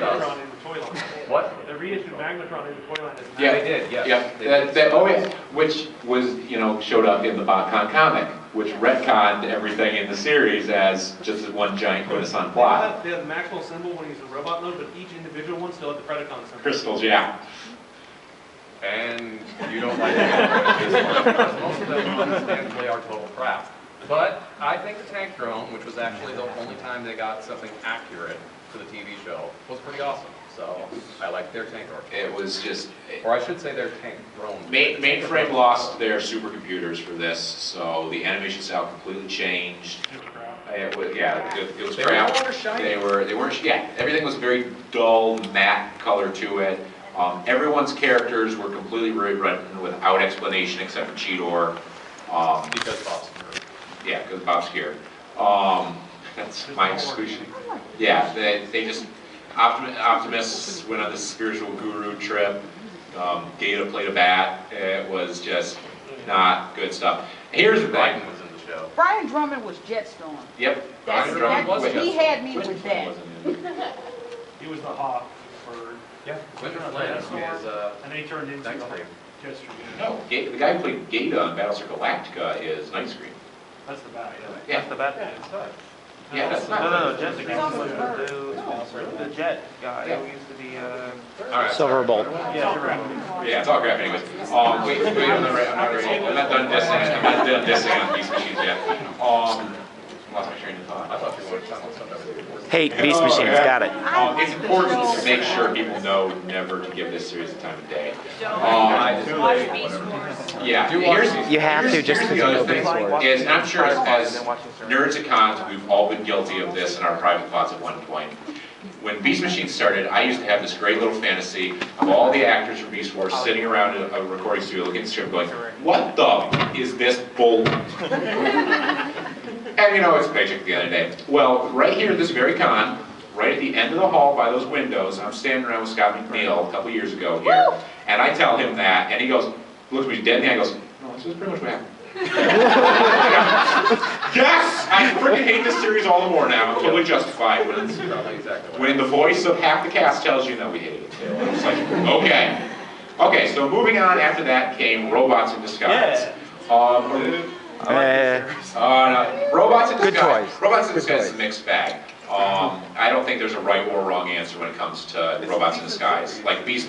Magnetron in the toy line. What? They reissued Magnetron in the toy line. Yeah, they did. Yes. Yeah. Oh yeah, which was showed up in the BotCon comic, which retconned everything in the series as just one giant quintesson plot. They had the Maxwell symbol when he's in robot mode, but each individual one still had the Predacon symbol. Crystals, yeah. And you don't like it because most of them understandably are total crap. But I think the tank drone, which was actually the only time they got something accurate for the TV show, was pretty awesome. So I like their tank drone. It was just, or I should say their tank drone. Mainframe lost their supercomputers for this, so the animation style completely changed. It was, yeah, it was crap. They weren't, yeah, everything was very dull, matte color to it. Everyone's characters were completely rewritten without explanation except for Cheetor. Because Bob's scared. Yeah, because Bob's scared. That's my exclusion. Yeah, they just, Optimus went on this spiritual guru trip. Data played a bat. It was just not good stuff. Here's the thing. Was in the show. Brian Drummond was Jetstorm. Yep. He had me with that. He was the hawk bird. Yeah. Winter Flame is and then he turned into Night Scream. Jetstream. No, the guy who played Gata on Battlestar Galactica is Night Scream. That's the bat. Yeah. That's the Batman. Yeah, that's not. No, Jet's the Jet guy who used to be. All right. Silverbolt. Yeah, it's all crap anyways. Wait, I'm not ready. I'm not done dissing on Beast Machines yet. Lost my train of thought. I thought you wanted to talk about something. Hate Beast Machines, got it. It's important to make sure people know never to give this series the time of day. Watch Beast Wars. Yeah, You have to just because you know Beast Wars. is, and I'm sure as nerds at cons, we've all been guilty of this in our private thoughts at one point. When Beast Machines started, I used to have this great little fantasy of all the actors from Beast Wars sitting around a recording studio looking at the script going, what the is this bull? And it's a paycheck at the end of the day. Well, right here at this very con, right at the end of the hall by those windows, I'm standing around with Scott McNeil a couple years ago here, and I tell him that, and he goes, looks at me dead in the eye and goes, no, this is pretty much what happened. Yes! I freaking hate this series all the more now. I'm totally justified when the voice of half the cast tells you, no, we hate it. It's like, okay. Okay, so moving on, after that came Robots in Disguise. No. Robots in Disguise. Good toys. Robots in Disguise is a mixed bag. I don't think there's a right or wrong answer when it comes to Robots in Disguise. Like Beast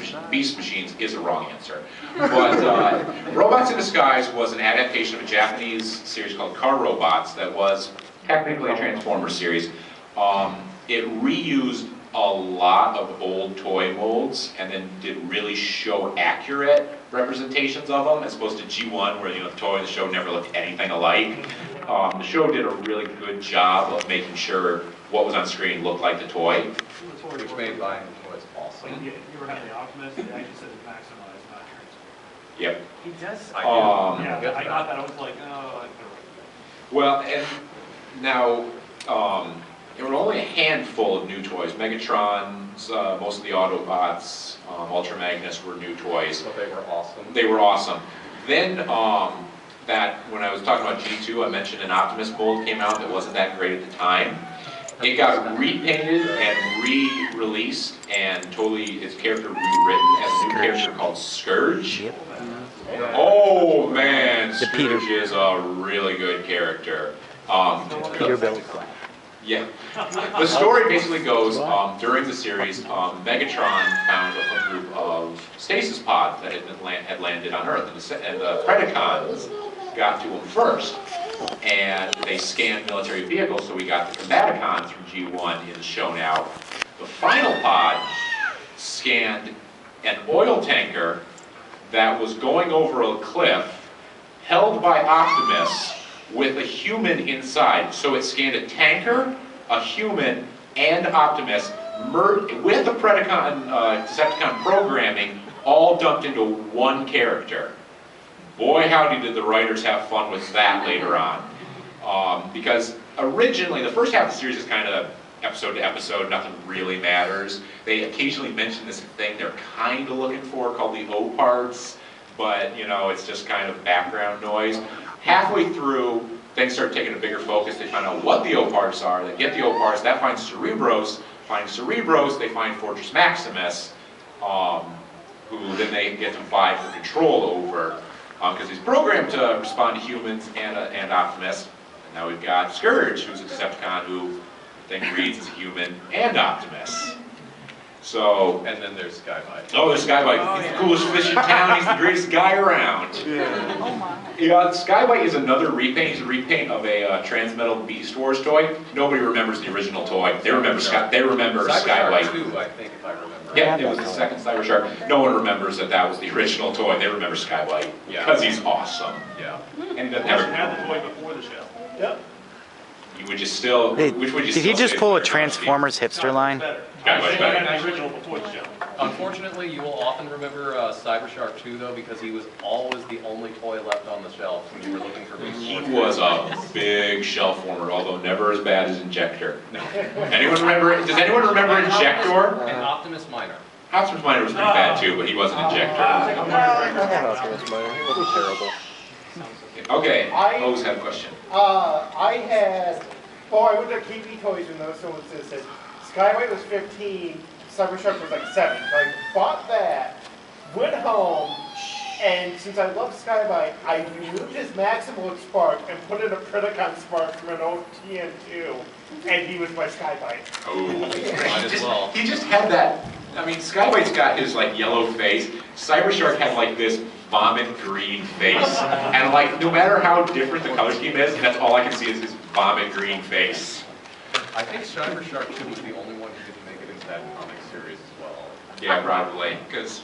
Machines is a wrong answer. But Robots in Disguise was an adaptation of a Japanese series called Car Robots that was technically a Transformers series. It reused a lot of old toy molds and then did really show accurate representations of them as opposed to G1 where the toy and the show never looked anything alike. The show did a really good job of making sure what was on screen looked like the toy. Which made buying the toys awesome. You ever have the Optimus? They actually said it's maximized, not transformed. Yep. He does. Yeah, I got that. I was like, oh. Well, and now there were only a handful of new toys. Megatrons, most of the Autobots, Ultra Magnus were new toys. But they were awesome. They were awesome. Then that when I was talking about G2, I mentioned an Optimus mold came out that wasn't that great at the time. It got repainted and re-released and totally its character rewritten as a new character called Scourge. Yep. Oh man, The Peter. Scourge is a really good character. Peterbilt. Yeah. The story basically goes, during the series, Megatron found a group of stasis pods that had landed on Earth, and the Predacons got to them first. And they scanned military vehicles, so we got the Combaticons from G1 in the show now. The final pod scanned an oil tanker that was going over a cliff, held by Optimus, with a human inside. So it scanned a tanker, a human, and Optimus, with the Predacon, Decepticon programming, all dumped into one character. Boy, howdy did the writers have fun with that later on. Because originally, the first half of the series is kind of episode to episode, nothing really matters. They occasionally mention this thing they're kind of looking for called the O parts, but it's just kind of background noise. Halfway through, things start taking a bigger focus. They find out what the O parts are, they get the O parts, that finds Cerebros, find Cerebros, they find Fortress Maximus, who then they get to vie for control over, because he's programmed to respond to humans and Optimus. And now we've got Scourge, who's a Decepticon who then reads as a human and Optimus. So, And then there's Skybite. oh, there's Skybite. He's the coolest fish in town. He's the greatest guy around. Oh my. Yeah, Skybite is another repaint. He's a repaint of a Transmetal Beast Wars toy. Nobody remembers the original toy. They remember Cybershark Skybite. 2, I think, if I remember. Yeah, it was the second Cybershark. No one remembers that was the original toy. They remember Skybite Yeah. because he's awesome. Yeah. And he doesn't Never have had the toy before the show. Yep. you would just still, Hey, which would you did he still just say pull a is better? Transformers hipster line? Better. Skybite's better. Had the original before the show. Unfortunately, you will often remember Cybershark 2, though, because he was always the only toy left on the shelf when you were looking for Beast He Wars. was a big shelf warmer, although never as bad as Injector. Anyone remember? Does anyone remember Injector? And Optimus Minor. Optimus Minor was pretty bad too, but he wasn't Injector. It was terrible. Okay, O's had a question. I had, I went to KB Toys and those someone said Skyway was 15, Cybershark was like 7. So I bought that, went home, and since I love Skybite, I removed his Maximaloid Spark and put in a Predacon Spark from an old TN2, and he was my Skybite. Oh, Might as well. he just had that. I mean, Skybite's got his like yellow face. Cybershark had like this vomit green face, and like no matter how different the color scheme is, that's all I can see is his vomit green face. I think Cybershark 2 was the only one who didn't make it into that comic series as well. Yeah, probably because.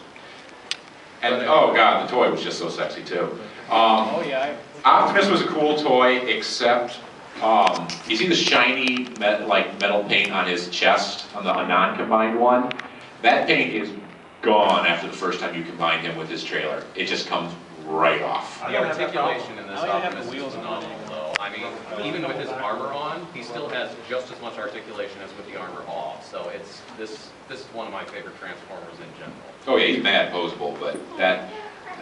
And oh god, the toy was just so sexy too. Yeah. Optimus was a cool toy, except you see the shiny metal paint on his chest on the non-combined one. That paint is gone after the first time you combine him with his trailer. It just comes right off. The articulation in this Optimus is phenomenal, though. I mean, even with his armor on, he still has just as much articulation as with the armor off. So it's this is one of my favorite Transformers in general. Oh yeah, he's mad posable, but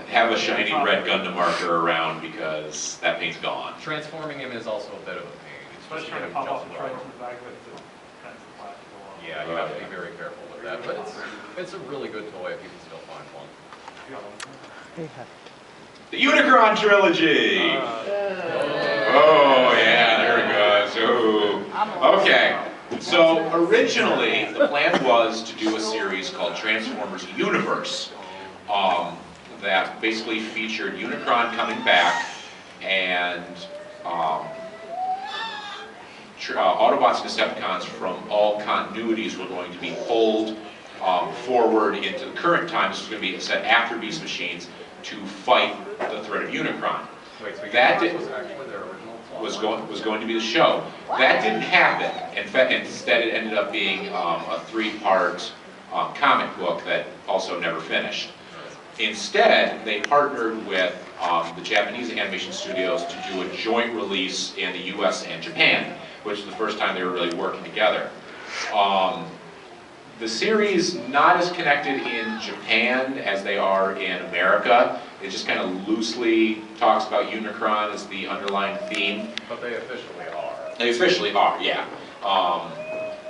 have a shiny red Gundam marker around because that paint's gone. Transforming him is also a bit of a pain, Especially especially trying to him pop off just the treads armor. in the back of it to kind of plastic along. Yeah, you have to be very careful with that. But it's a really good toy if you can still find one. The Unicron trilogy. Oh yeah, there it goes. Oh. Okay. So originally the plan was to do a series called Transformers Universe, that basically featured Unicron coming back and Autobots and Decepticons from all continuities were going to be pulled forward into the current time. This was going to be set after Beast Machines to fight the threat of Unicron. Wait, so That was actually their original plot? was going to be the show. That didn't happen. Instead, it ended up being a 3-part comic book that also never finished. Instead, they partnered with the Japanese animation studios to do a joint release in the US and Japan, which is the first time they were really working together. The series not as connected in Japan as they are in America. It just kind of loosely talks about Unicron as the underlying theme. But they officially are. They officially are, yeah.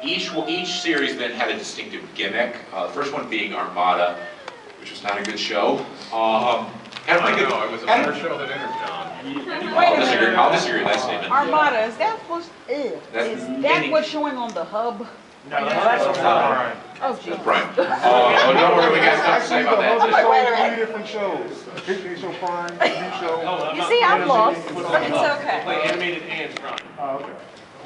Each series then had a distinctive gimmick. The first one being Armada, which was not a good show. Kind of like I know, it was a better show than Energon. I'll disagree with that statement. Armada, is that what's, That's is mini- that what's showing on the hub? No, that's what's not. Oh, geez. That's Prime. Oh, don't worry, we got stuff to say about that. Wait, Three different shows. They show Prime, new show. No, You see, I'm lost. It's okay. Play animated and Prime.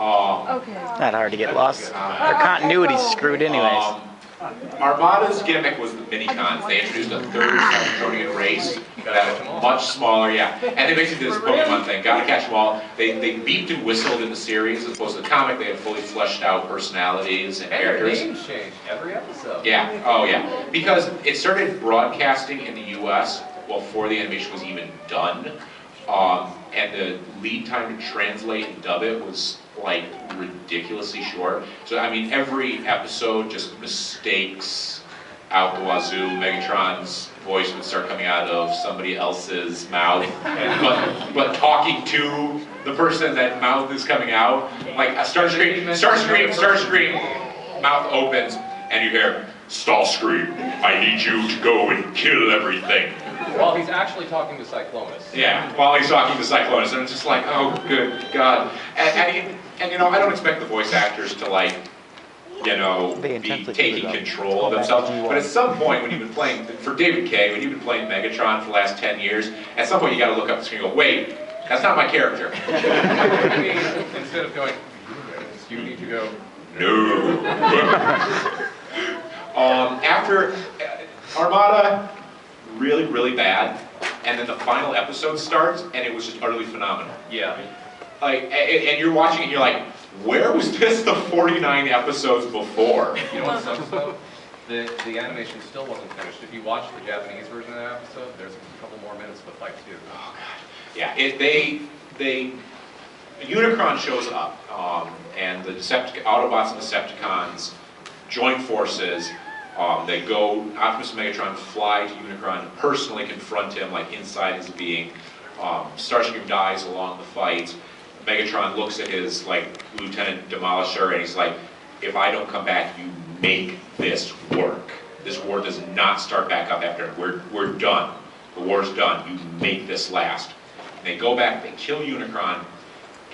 Oh, okay. Okay. Not hard to get lost. Their continuity's screwed anyways. Armada's gimmick was the mini-cons. They introduced a third Cybertronian race that was much smaller, yeah. And they basically did this Pokemon thing, gotta catch them all. They beeped and whistled in the series, as opposed to the comic, they had fully fleshed out personalities and And their characters. names changed every episode. Yeah, oh yeah. Because it started broadcasting in the US before the animation was even done. And the lead time to translate and dub it was like ridiculously short. So I mean, every episode just mistakes out the wazoo. Megatron's voice would start coming out of somebody else's mouth, but talking to the person that mouth is coming out, like a Starscream. mouth opens, and you hear, Starscream, I need you to go and kill everything. While he's actually talking to Cyclonus. Yeah, while he's talking to Cyclonus, and it's just like, oh, good God. And you know, I don't expect the voice actors to like, you know, They be intensely taking figure it out. control of Go back themselves. to G1. But at some point, when you've been playing, for David Kay, when you've been playing Megatron for the last 10 years, at some point you gotta look up the screen and go, wait, that's not my character. Maybe instead of going, you need to go, No. After Armada, really, really bad, and then the final episode starts, and it was just utterly phenomenal. yeah. Like, and you're watching it, and you're like, where was this the 49 episodes before? You know what sucks though? The animation still wasn't finished. If you watch the Japanese version of that episode, there's a couple more minutes of the fight too. Oh God. Yeah, Unicron shows up, and the Autobots and Decepticons join forces. They go, Optimus and Megatron fly to Unicron and personally confront him, like inside his being. Starscream dies along the fight. Megatron looks at his like Lieutenant Demolisher and he's like, if I don't come back, you make this work. This war does not start back up after we're done. The war's done. You make this last. And they go back, they kill Unicron,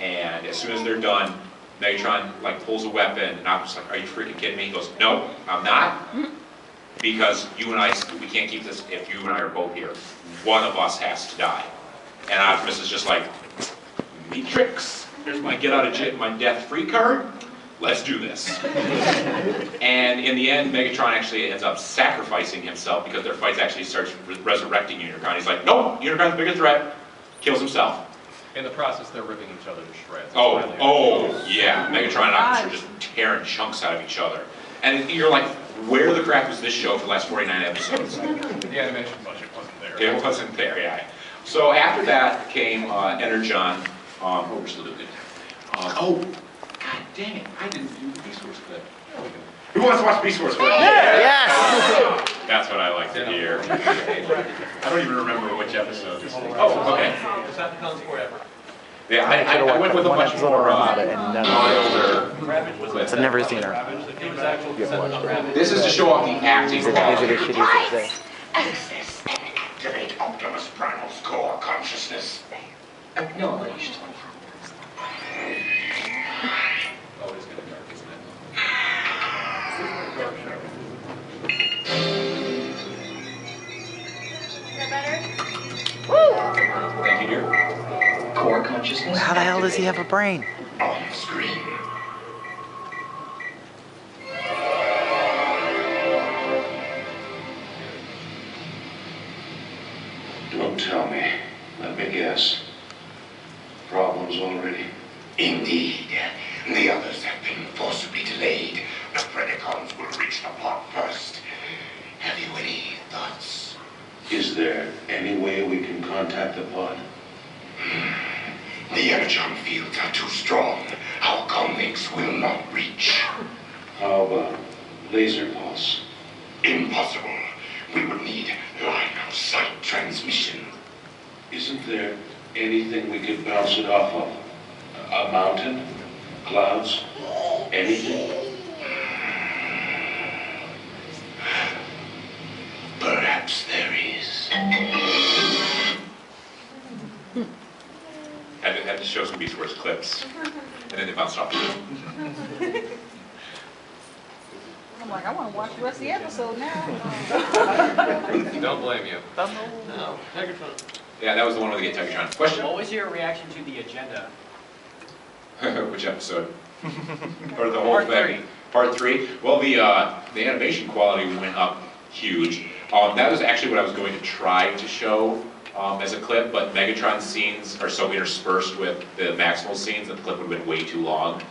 and as soon as they're done, Megatron like pulls a weapon, and I'm just like, are you freaking kidding me? He goes, no, I'm not. Because you and I, we can't keep this if you and I are both here. One of us has to die. And Optimus is just like, neat tricks. Here's my get out of jail, my death free card. Let's do this. And in the end, Megatron actually ends up sacrificing himself because their fight actually starts resurrecting Unicron. He's like, nope, Unicron's a bigger threat. Kills himself. In the process, they're ripping each other to shreds. Oh, yeah. Megatron and Optimus are just tearing chunks out of each other. And you're like, where the crap was this show for the last 49 episodes? The animation budget wasn't there. It wasn't there, yeah. So after that came Energon. We're still doing it. Oh, God dang it, I didn't do the Beast Wars clip. Who wants to watch Beast Wars clip? Yes! That's what I like to hear. I don't even remember which episode. Oh, okay. Decepticons forever. Yeah, I went with a One much episode of more Armada and none of older. Ravage was I've never seen her. Ravage. It was actual Decepticon Ravage. This is to show off the acting Is it quality. as shitty as it say? Access and activate Optimus Primal's core consciousness. Acknowledged. Oh, it's gonna be dark, isn't it? Thank you, dear. Core consciousness. How the hell does he have a brain? On screen. Don't tell me. Let me guess. Problems already? Indeed. The others have been forcibly delayed. The Predacons will reach the pod first. Have you any thoughts? Is there any way we can contact the pod? The energon fields are too strong. Our convicts will not reach. How about laser pulse? Impossible. We would need line of sight transmission. Isn't there anything we could bounce it off of? A mountain? Clouds? Anything? Perhaps there is. Had to show some Beast Wars clips, and then they bounced off. I'm like, I want to watch the rest of the episode now. Don't blame you. No, Megatron. Yeah, that was the one with the Tegatron. Question? What was your reaction to the agenda? Which episode? Or the whole Part thing? 3. Part 3? Well, the animation quality went up huge. That was actually what I was going to try to show as a clip, but Megatron's scenes are so interspersed with the Maximal scenes that the clip would have been way too long.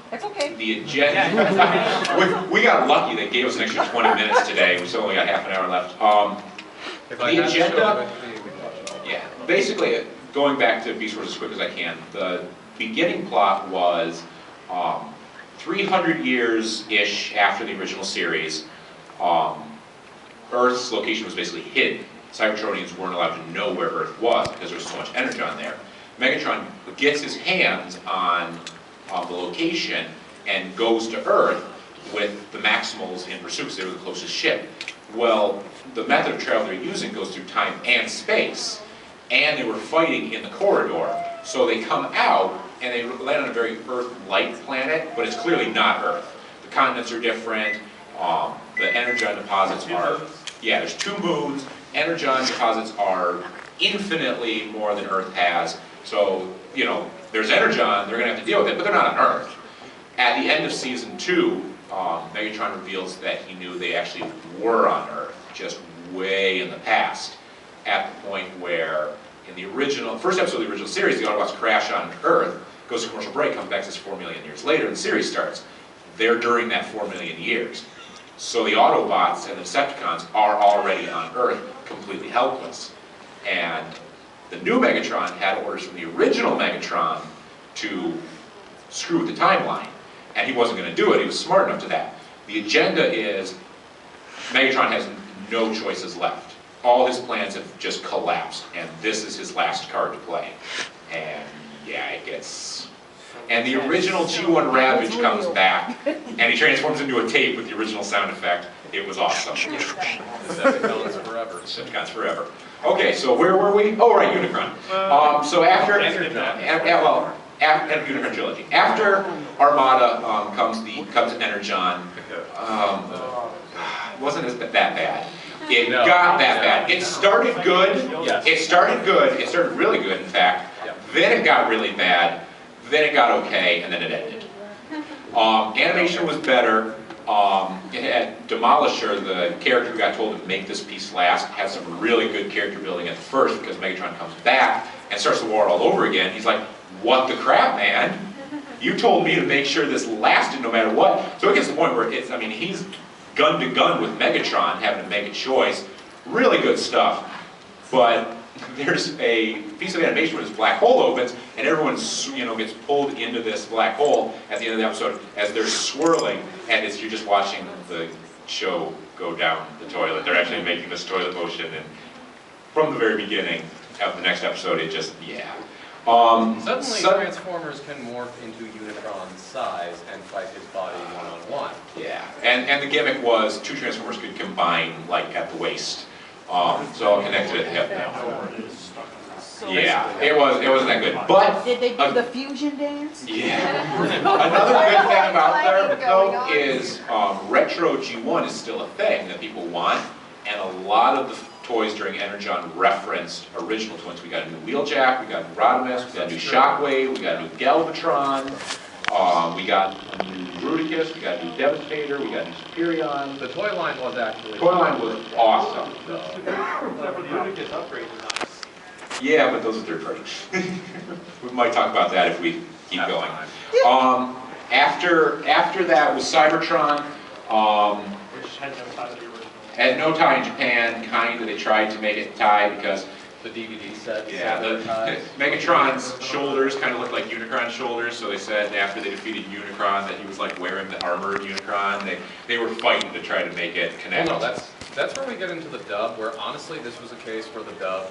That's okay. The agenda, we got lucky. They gave us an extra 20 minutes today. We still only got half an hour left. If I The had to show agenda- it, we'd watch it all. Yeah, basically, going back to Beast Wars as quick as I can, the beginning plot was 300 years-ish after the original series, Earth's location was basically hidden. Cybertronians weren't allowed to know where Earth was because there was so much energon there. Megatron gets his hands on the location and goes to Earth with the Maximals in pursuit, because they were the closest ship. Well, the method of travel they're using goes through time and space, and they were fighting in the corridor. So they come out, and they land on a very Earth-like planet, but it's clearly not Earth. The continents are different, the energon deposits are... Yeah, there's 2 moons, energon deposits are infinitely more than Earth has, so, you know, there's energon, they're going to have to deal with it, but they're not on Earth. At the end of Season 2, Megatron reveals that he knew they actually were on Earth, just way in the past, at the point where, in the first episode of the original series, the Autobots crash on Earth, goes to commercial break, comes back to 4 million years later, and the series starts. They're during that 4 million years. So the Autobots and the Decepticons are already on Earth, completely helpless. And the new Megatron had orders from the original Megatron to screw with the timeline. And he wasn't going to do it, he was smart enough to that. The agenda is, Megatron has no choices left. All his plans have just collapsed, and this is his last card to play. And yeah, it gets... And the original G1 Ravage comes back, and he transforms into a tape with the original sound effect. It was awesome. Decepticons forever. Decepticons forever. Okay, so where were we? Oh, right, Unicron. So after after Unicron trilogy, after Armada comes Energon. Wasn't that bad. It got that bad. It started good. Yes. It started good. It started really good, in fact. Yep. Then it got really bad. Then it got okay, and then it ended. Animation was better. It had Demolisher, the character who got told to make this piece last, had some really good character building at first because Megatron comes back and starts the war all over again. He's like, what the crap, man? You told me to make sure this lasted no matter what. So it gets to the point where it's, I mean, he's gun to gun with Megatron, having to make a choice. Really good stuff. But there's a piece of animation where this black hole opens, and everyone, you know, gets pulled into this black hole at the end of the episode as they're swirling, and you're just watching the show go down the toilet. They're actually making this toilet motion, and from the very beginning of the next episode, it just, yeah. Suddenly, Transformers can morph into Unicron's size and fight his body one-on-one. Yeah, and the gimmick was 2 Transformers could combine, like, at the waist. So I'll connect it at the hip now. Yeah, it wasn't that good. But Did they do the fusion dance? yeah. Another good thing about there though is retro G1 is still a thing that people want, and a lot of the toys during Energon referenced original toys. We got a new Wheeljack, we got a new Rodimus, we got a new Shockwave, we got a new Galvatron, we got a new Bruticus, we got a new Devastator, we got a new Superion. The toy line was actually... The toy line was awesome. Except for the Unicus upgrades are nice. Yeah, but those are third party. We might talk about that if we keep going. After that was Cybertron. Which had no tie to the original. Had no tie in Japan, kind of. They tried to make it tie because The DVD set. yeah, Megatron's shoulders kind of looked like Unicron's shoulders, so they said after they defeated Unicron that he was like wearing the armor of Unicron. They were fighting to try to make it connect. Well, no, that's where we get into the dub, where honestly this was a case where the dub,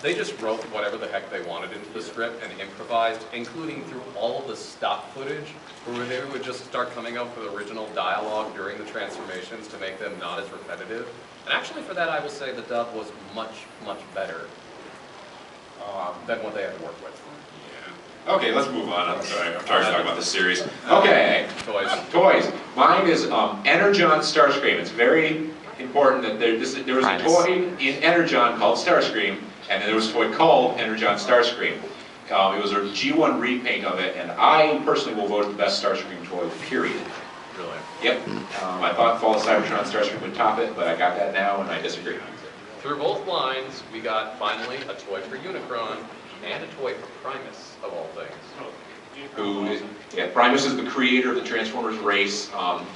they just wrote whatever the heck they wanted into the script and improvised, including through all of the stock footage, where they would just start coming up with original dialogue during the transformations to make them not as repetitive. And actually for that I will say the dub was much, much better than what they had to work with. Yeah. Okay, let's move on. I'm sorry, I'm tired of talking about this series. Okay, toys. Mine is Energon Starscream. It's very important that there was a toy in Energon called Starscream, and then there was a toy called Energon Starscream. It was a G1 repaint of it, and I personally will vote it the best Starscream toy, period. Really? Yep. I thought Fall of Cybertron Starscream would top it, but I got that now, and I disagree. Through both lines, we got finally a toy for Unicron and a toy for Primus, of all things. Primus is the creator of the Transformers race.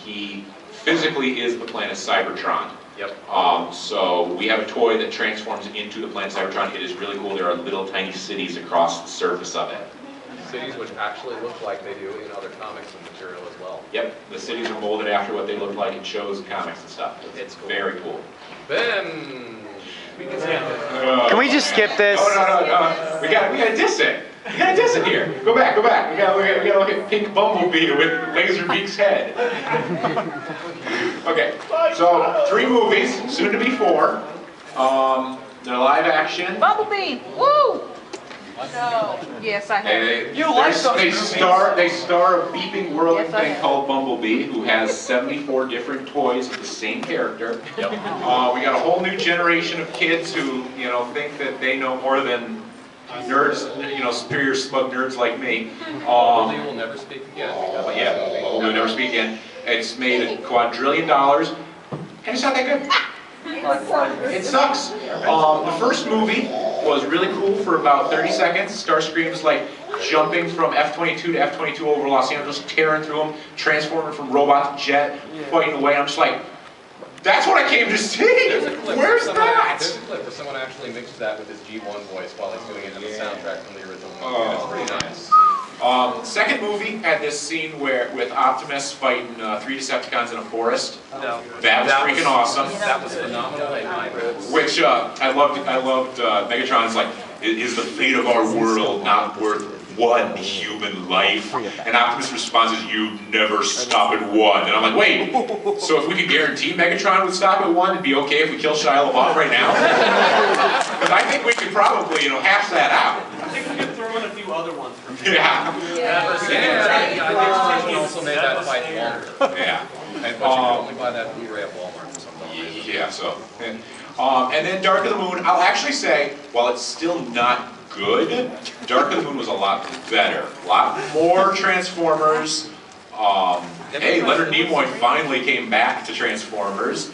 He physically is the planet Cybertron. Yep. So we have a toy that transforms into the planet Cybertron. It is really cool. There are little tiny cities across the surface of it. Cities which actually look like they do in other comics and material as well. Yep, the cities are molded after what they look like in shows and comics and stuff. It's cool. Very cool. Then we can we just skip this? No. We gotta diss it. You got a disc here. Go back, go back. We gotta look at Pink Bumblebee with Laserbeak's head. Okay, so 3 movies, soon to be 4. They're live action. Bumblebee, woo! No. Yes, I have. They star a beeping whirling Yes, I thing have. called Bumblebee, who has 74 different toys of the same character. We got a whole new generation of kids who, think that they know more than nerds, superior smug nerds like me. Bumblebee will never speak again. Bumblebee will never speak again. It's made $1 quadrillion, and it's not that good. It sucks. The first movie was really cool for about 30 seconds. Starscream's like jumping from F-22 to F-22 over Los Angeles, tearing through them, transforming from robot to jet, fighting away. I'm just like, that's what I came to see! Where's that? There's a clip where someone actually mixed that with his G1 voice while he's doing it in the soundtrack from the original movie. It's pretty nice. Second movie had this scene with Optimus fighting 3 Decepticons in a forest. No. That was freaking awesome. That was phenomenal in my books. Which I loved Megatron's like, is the fate of our world not worth one human life? And Optimus responds is, you never stop at one. And I'm like, wait, so if we could guarantee Megatron would stop at 1, it'd be okay if we kill Shia LaBeouf right now? Because I think we could probably, hash that out. I think we could throw in a few other ones for me. Yeah. I think also made that fight longer. Yeah. But you can only buy that Blu-ray at Walmart for some reason. Yeah, so. And then Dark of the Moon, I'll actually say, while it's still not good, Dark of the Moon was a lot better. A lot more Transformers. Hey, Leonard Nimoy finally came back to Transformers.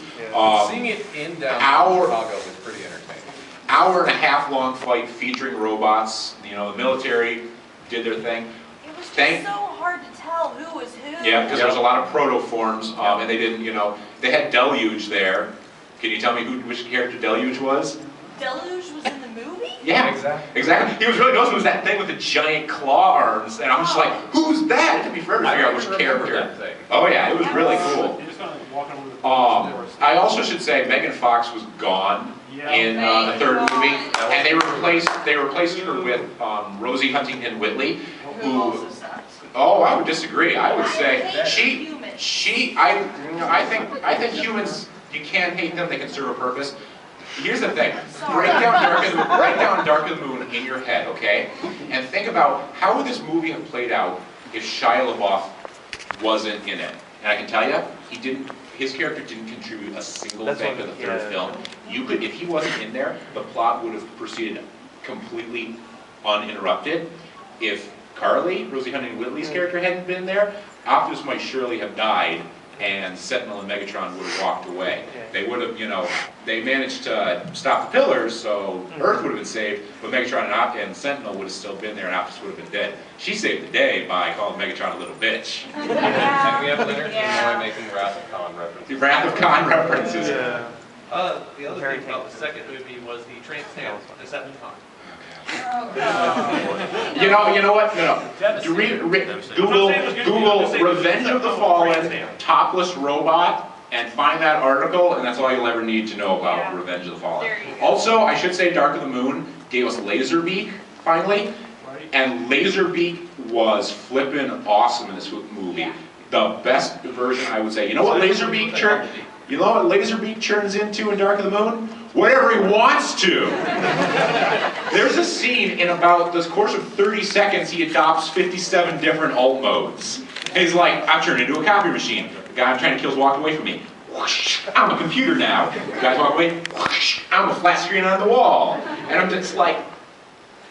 Seeing it in downtown Chicago was pretty entertaining. Hour-and-a-half long fight featuring robots. The military did their thing. It was just so hard to tell who was who. Yeah, because there was a lot of protoforms, and they didn't, they had Deluge there. Can you tell me which character Deluge was? Deluge was in the movie? Yeah, exactly. He was really awesome. It was that thing with the giant claw arms, and I'm just like, who's that? It took me forever to figure out which character. That thing. Oh yeah, it was really cool. You just kind of walking over the I also should say Megan Fox was gone in the third movie, and they replaced her with Rosie Huntington-Whiteley, who. Oh, I would disagree. I would say I think humans, you can't hate them. They can serve a purpose. Here's the thing. Break down Dark of the Moon in your head, okay? And think about how would this movie have played out if Shia LaBeouf wasn't in it. And I can tell you, his character didn't contribute a single thing to the third film. If he wasn't in there, the plot would have proceeded completely uninterrupted. If Carly, Rosie Huntington-Whiteley's character, hadn't been there, Optimus might surely have died, and Sentinel and Megatron would have walked away. They would have, they managed to stop the pillars, so Earth would have been saved, but Megatron and Sentinel would have still been there, and Optimus would have been dead. She saved the day by calling Megatron a little bitch. And we have Leonard Nimoy making Wrath of Khan references. The Wrath of Khan references. Yeah. The other thing about the second movie was the Decepticon. You know what? Google Revenge of the Fallen topless robot and find that article, and that's all you'll ever need to know about Revenge of the Fallen. Also, I should say Dark of the Moon gave us Laserbeak finally, and Laserbeak was flippin' awesome in this movie. The best version, I would say. You know what Laserbeak turns into in Dark of the Moon? Whatever he wants to. There's a scene in about the course of 30 seconds, he adopts 57 different alt modes. And he's like, I'm turned into a copy machine. The guy I'm trying to kill is walking away from me. Whoosh, I'm a computer now. The guy's walking away. Whoosh, I'm a flat screen on the wall. And I'm just like,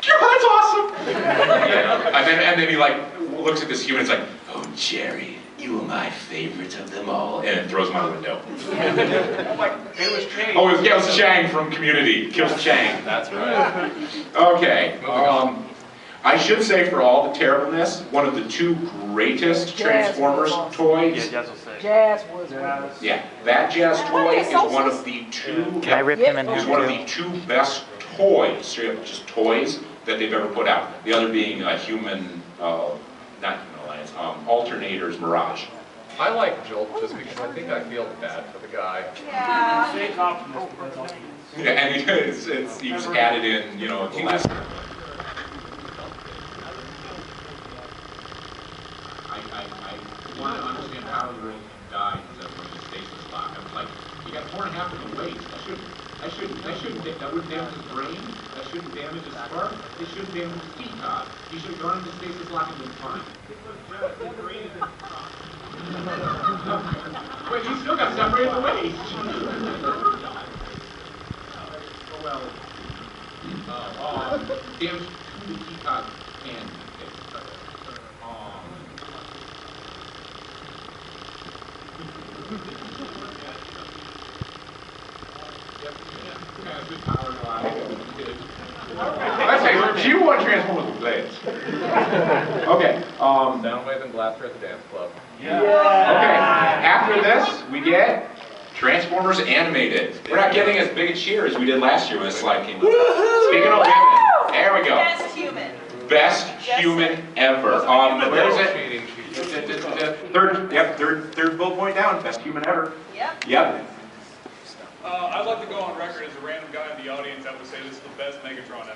that's awesome. And then he like looks at this human and is like, oh, Jerry. You are my favorite of them all. And it throws him out the window. It was Chang. Oh, it was Chang from Community. Kills Chang. That's right. Okay. I should say for all the terribleness, one of the 2 greatest Transformers toys. Yeah, Jazz was sick. Jazz was. Yeah, that Jazz toy is one of the 2. Can I rip him in Is half one of too? the 2 best toys, straight up just toys that they've ever put out. The other being a human, not human alliance, Alternator's Mirage. I like Jolt just because I think I feel bad for the guy. Yeah. Fake Optimus. Yeah, and he was added in, the last. torn in half with a waist. That wouldn't damage his brain. That shouldn't damage his spark. It shouldn't damage his peacock. He should have gone into stasis lock and been fine. Wait, he still got separated at the waist. Damage to the peacock and That's a G1 Transformers blades. Okay. Soundwave and Blaster at the dance club. Yeah. Okay. After this, we get Transformers Animated. We're not getting as big a cheer as we did last year when this slide came up. Speaking of women, there we go. Best human. Best human ever. Where is it? Third bullet point down. Best human ever. Yep. I'd like to go on record as a random guy in the audience that would say this is the best Megatron ever.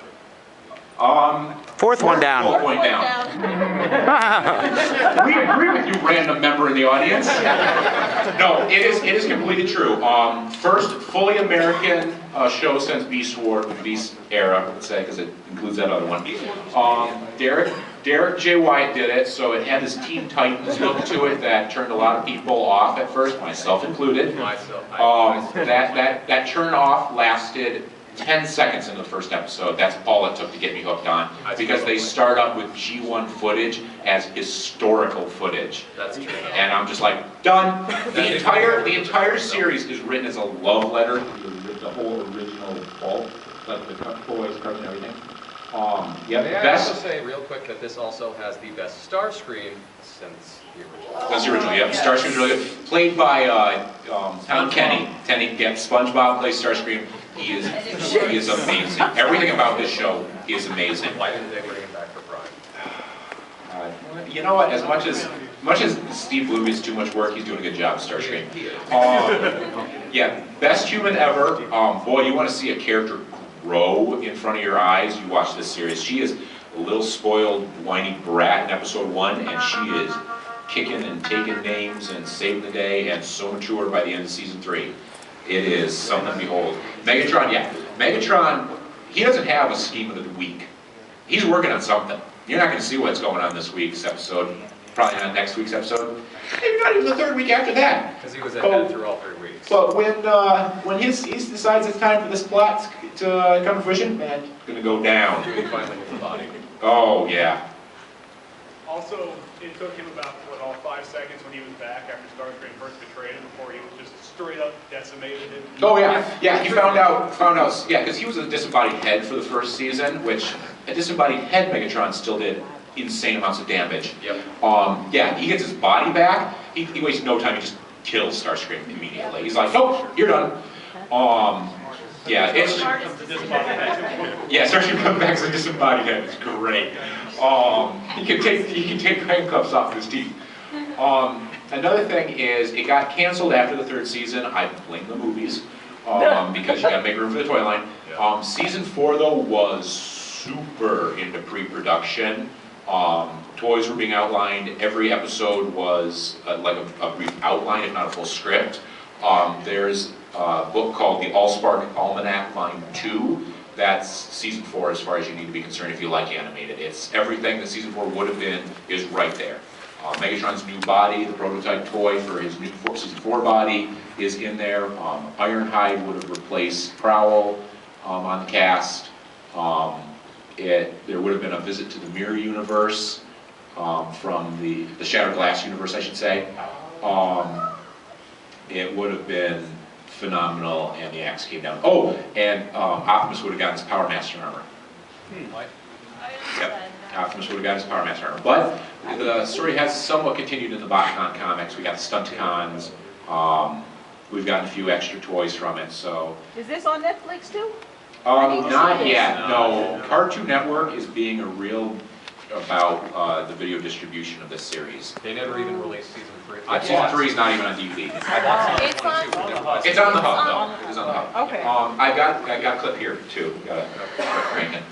Fourth one down. Bullet point down. We agree with you, random member in the audience. No, it is completely true. First fully American show since Beast era, let's say, because it includes that other one. Derek J. White did it, so it had this Teen Titans look to it that turned a lot of people off at first, myself included. That turn off lasted 10 seconds in the first episode. That's all it took to get me hooked on, because they start up with G1 footage as historical footage. That's true. And I'm just like, done. The entire series is written as a love letter to the whole original bulk, like the toys, cards, and everything. May I also say real quick that this also has the best Starscream since the original. That's the original, yep. Starscream's really good. Played by Tom Kenny. SpongeBob plays Starscream. He is amazing. Everything about this show is amazing. Why didn't they bring him back for Prime? You know what? As much as Steve Blum is too much work, he's doing a good job, Starscream. Yeah, best human ever. Boy, you want to see a character grow in front of your eyes, you watch this series. She is a little spoiled, whiny brat in episode 1, and she is kicking and taking names and saving the day, and so mature by the end of season 3. It is something to behold. Megatron, yeah. Megatron, he doesn't have a scheme of the week. He's working on something. You're not going to see what's going on this week's episode. Probably not next week's episode. Maybe not even the third week after that. Because he was ahead through all 3 weeks. But when he decides it's time for this plot to come to fruition, man, it's going to go down. He finally hit the body. Oh, yeah. Also, it took him about, all 5 seconds when he was back after Starscream first betrayed him before he was just straight up decimated him. Oh, yeah. Yeah, he found out, yeah, because he was a disembodied head for the first season, which a disembodied head Megatron still did insane amounts of damage. Yep. Yeah, he gets his body back. He wastes no time. He just kills Starscream immediately. He's like, nope, you're done. Yeah, it's Starscream comes back as a disembodied head. It's great. He can take handcuffs off his teeth. Another thing is, it got canceled after the 3rd season. I blame the movies because you got to make room for the toy line. Season 4 though was super into pre-production. Toys were being outlined. Every episode was like a brief outline, if not a full script. There's a book called the Allspark Almanac Line 2. That's season 4 as far as you need to be concerned if you like animated. It's everything that season 4 would have been is right there. Megatron's new body, the prototype toy for his new season 4 body is in there. Ironhide would have replaced Prowl on the cast. There would have been a visit to the Mirror Universe from the Shattered Glass Universe, I should say. It would have been phenomenal, and the axe came down. Oh, and Optimus would have gotten his Power Master armor. Yep, Optimus would have gotten his Power Master armor. But the story has somewhat continued in the BotCon comics. We got the Stunt-Cons. We've gotten a few extra toys from it. So. Is this on Netflix too? Not yet. No. Cartoon Network is being a real about the video distribution of this series. They never even released season 3. Season 3 is not even on DVD. It's on It's on the hub, though. It is on the hub. Okay. I got a clip here too. Got a cranking.